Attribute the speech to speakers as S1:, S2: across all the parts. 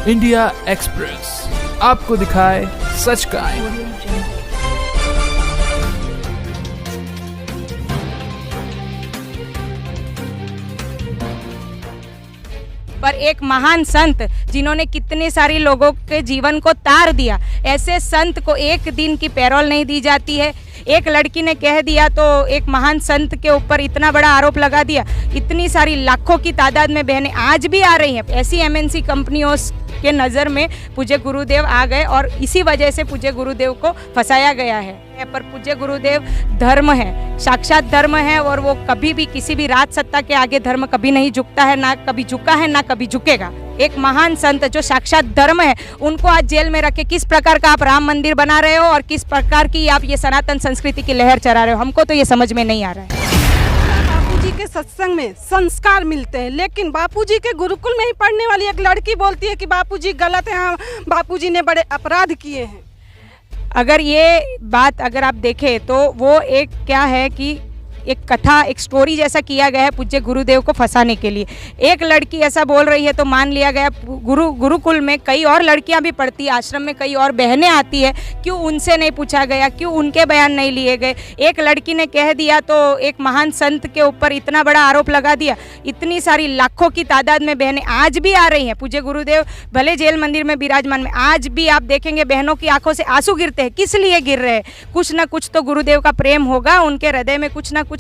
S1: India express आपको दिखाए सच का आईना।
S2: पर एक महान संत जिन्होंने कितने सारे लोगों के जीवन को तार दिया, ऐसे संत को एक दिन की पैरोल नहीं दी जाती है। एक लड़की ने कह दिया तो एक महान संत के ऊपर इतना बड़ा आरोप लगा दिया। इतनी सारी लाखों की तादाद में बहनें आज भी आ रही हैं। ऐसी एमएनसी कंपनियों के नज़र में पूज्य गुरुदेव आ गए और इसी वजह से पूज्य गुरुदेव को फंसाया गया है। पर पूज्य गुरुदेव धर्म है, साक्षात धर्म है, और वो कभी भी किसी भी राज सत्ता के आगे धर्म कभी नहीं झुकता है, ना कभी झुका है, ना कभी झुकेगा। एक महान संत जो साक्षात धर्म है, उनको आज जेल में रख के किस प्रकार का आप राम मंदिर बना रहे हो और किस प्रकार की आप ये सनातन संस्कृति की लहर चला रहे हो, हमको तो ये समझ में नहीं आ रहा है।
S3: बापूजी के सत्संग में संस्कार मिलते हैं, लेकिन बापूजी के गुरुकुल में ही पढ़ने वाली एक लड़की बोलती है कि बापूजी गलत हैं, बापूजी ने बड़े अपराध किए हैं।
S2: अगर ये बात अगर आप देखें तो वो एक क्या है कि एक कथा, एक स्टोरी जैसा किया गया है पूज्य गुरुदेव को फंसाने के लिए। एक लड़की ऐसा बोल रही है तो मान लिया गया। गुरुकुल में कई और लड़कियां भी पढ़ती है, आश्रम में कई और बहनें आती है, क्यों उनसे नहीं पूछा गया, क्यों उनके बयान नहीं लिए गए। एक लड़की ने कह दिया तो एक महान संत के ऊपर इतना बड़ा आरोप लगा दिया। इतनी सारी लाखों की तादाद में बहनें आज भी आ रही हैं। पूज्य गुरुदेव भले जेल मंदिर में विराजमान में, आज भी आप देखेंगे बहनों की आंखों से आंसू गिरते हैं। किस लिए गिर रहे हैं? कुछ ना कुछ तो गुरुदेव का प्रेम होगा, उनके हृदय में कुछ ना कुछ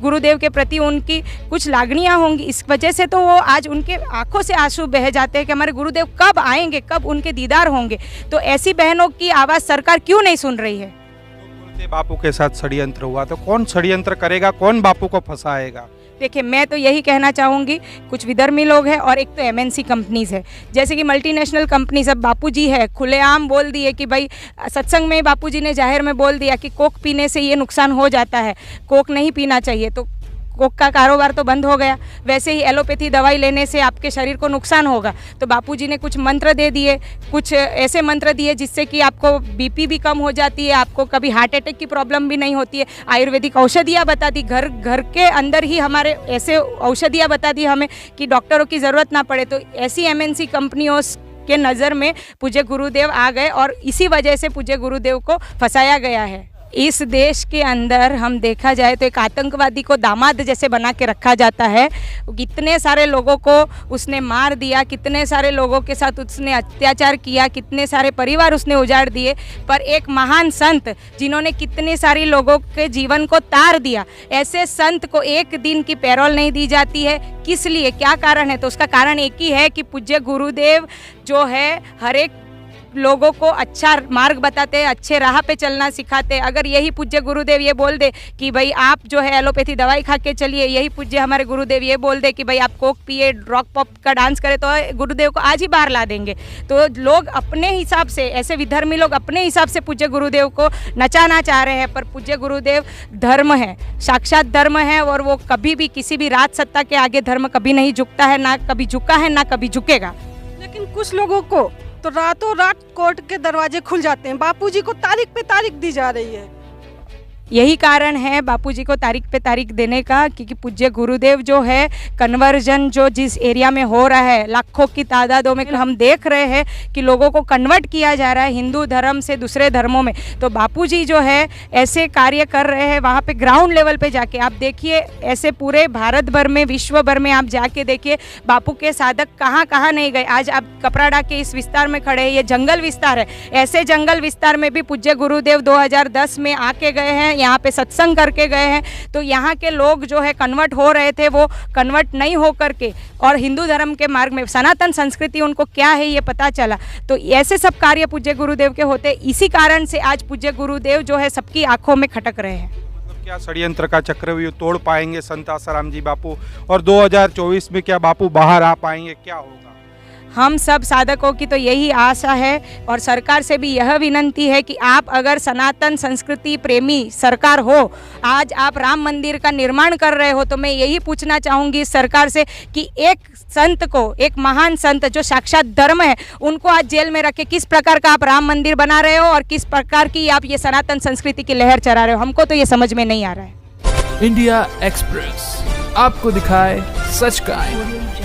S2: गुरुदेव के प्रति उनकी कुछ लागनियां होंगी। इस वजह से तो वो आज उनके आंखों से आंसू बह जाते हैं कि हमारे गुरुदेव कब आएंगे, कब उनके दीदार होंगे। तो ऐसी बहनों की आवाज़ सरकार क्यों नहीं सुन रही है?
S4: बापू के साथ षड्यंत्र हुआ तो कौन षड्यंत्र करेगा, कौन बापू को फंसाएगा?
S2: देखिए, मैं तो यही कहना चाहूँगी, कुछ विधर्मी लोग हैं और एक तो एमएनसी कंपनीज़ है, जैसे कि मल्टीनेशनल कंपनीज। अब बापूजी है, खुलेआम बोल दिए कि भाई सत्संग में बापूजी ने जाहिर में बोल दिया कि कोक पीने से ये नुकसान हो जाता है, कोक नहीं पीना चाहिए, तो कोक का कारोबार तो बंद हो गया। वैसे ही एलोपैथी दवाई लेने से आपके शरीर को नुकसान होगा, तो बापूजी ने कुछ मंत्र दे दिए, कुछ ऐसे मंत्र दिए जिससे कि आपको बीपी भी कम हो जाती है, आपको कभी हार्ट अटैक की प्रॉब्लम भी नहीं होती है। आयुर्वेदिक औषधियाँ बता दी, घर के अंदर ही हमारे ऐसे औषधियाँ बता दी हमें कि डॉक्टरों की ज़रूरत ना पड़े। तो ऐसी एमएनसी कंपनियों के नज़र में पूज्य गुरुदेव आ गए और इसी वजह से पूज्य गुरुदेव को फंसाया गया है। इस देश के अंदर हम देखा जाए तो एक आतंकवादी को दामाद जैसे बना के रखा जाता है। कितने सारे लोगों को उसने मार दिया, कितने सारे लोगों के साथ उसने अत्याचार किया, कितने सारे परिवार उसने उजाड़ दिए। पर एक महान संत जिन्होंने कितने सारे लोगों के जीवन को तार दिया, ऐसे संत को एक दिन की पैरोल नहीं दी जाती है। किस लिए, क्या कारण है? तो उसका कारण एक ही है कि पूज्य गुरुदेव जो है हर एक लोगों को अच्छा मार्ग बताते हैं, अच्छे राह पे चलना सिखाते हैं। अगर यही पूज्य गुरुदेव ये बोल दे कि भाई आप जो है एलोपैथी दवाई खा के चलिए, यही पूज्य हमारे गुरुदेव ये बोल दे कि भाई आप कोक पिए, रॉक पॉप का डांस करें, तो गुरुदेव को आज ही बाहर ला देंगे। तो लोग अपने हिसाब से, ऐसे विधर्मी लोग अपने हिसाब से पूज्य गुरुदेव को नचाना चाह रहे हैं। पर पूज्य गुरुदेव धर्म है, साक्षात धर्म है, और वो कभी भी किसी भी राज सत्ता के आगे धर्म कभी नहीं झुकता है, ना कभी झुका है, ना कभी झुकेगा।
S3: लेकिन कुछ लोगों को तो रातों रात कोर्ट के दरवाजे खुल जाते हैं, बापूजी को तारीख पे तारीख दी जा रही है।
S2: यही कारण है बापूजी को तारीख पे तारीख देने का, क्योंकि पूज्य गुरुदेव जो है कन्वर्जन जो जिस एरिया में हो रहा है, लाखों की तादादों में हम देख रहे हैं कि लोगों को कन्वर्ट किया जा रहा है हिंदू धर्म से दूसरे धर्मों में। तो बापूजी जो है ऐसे कार्य कर रहे हैं वहाँ पे ग्राउंड लेवल पे जाके। आप देखिए, ऐसे पूरे भारत भर में, विश्व भर में आप जाके देखिए बापू के साधक कहाँ कहाँ नहीं गए। आज आप कपराड़ा के इस विस्तार में खड़े हैं, ये जंगल विस्तार है। ऐसे जंगल विस्तार में भी पूज्य गुरुदेव 2010 में आके गए हैं, यहाँ पे सत्संग करके गए हैं। तो यहाँ के लोग जो है कन्वर्ट हो रहे थे, वो कन्वर्ट नहीं हो करके और हिंदू धर्म के मार्ग में, सनातन संस्कृति उनको क्या है ये पता चला। तो ऐसे सब कार्य पूज्य गुरुदेव के होते, इसी कारण से आज पूज्य गुरुदेव जो है सबकी आंखों में खटक रहे हैं।
S4: क्या षड्यंत्र का चक्रव्यूह तोड़ पाएंगे संत आसाराम जी बापू, और 2024 में क्या बापू बाहर आ पाएंगे, क्या होगा?
S2: हम सब साधकों की तो यही आशा है और सरकार से भी यह विनंती है कि आप अगर सनातन संस्कृति प्रेमी सरकार हो, आज आप राम मंदिर का निर्माण कर रहे हो, तो मैं यही पूछना चाहूँगी सरकार से कि एक संत को, एक महान संत जो साक्षात धर्म है, उनको आज जेल में रख के किस प्रकार का आप राम मंदिर बना रहे हो और किस प्रकार की आप ये सनातन संस्कृति की लहर चला रहे हो, हमको तो ये समझ में नहीं आ रहा है।
S1: इंडिया एक्सप्रेस आपको दिखाए सच का आईना।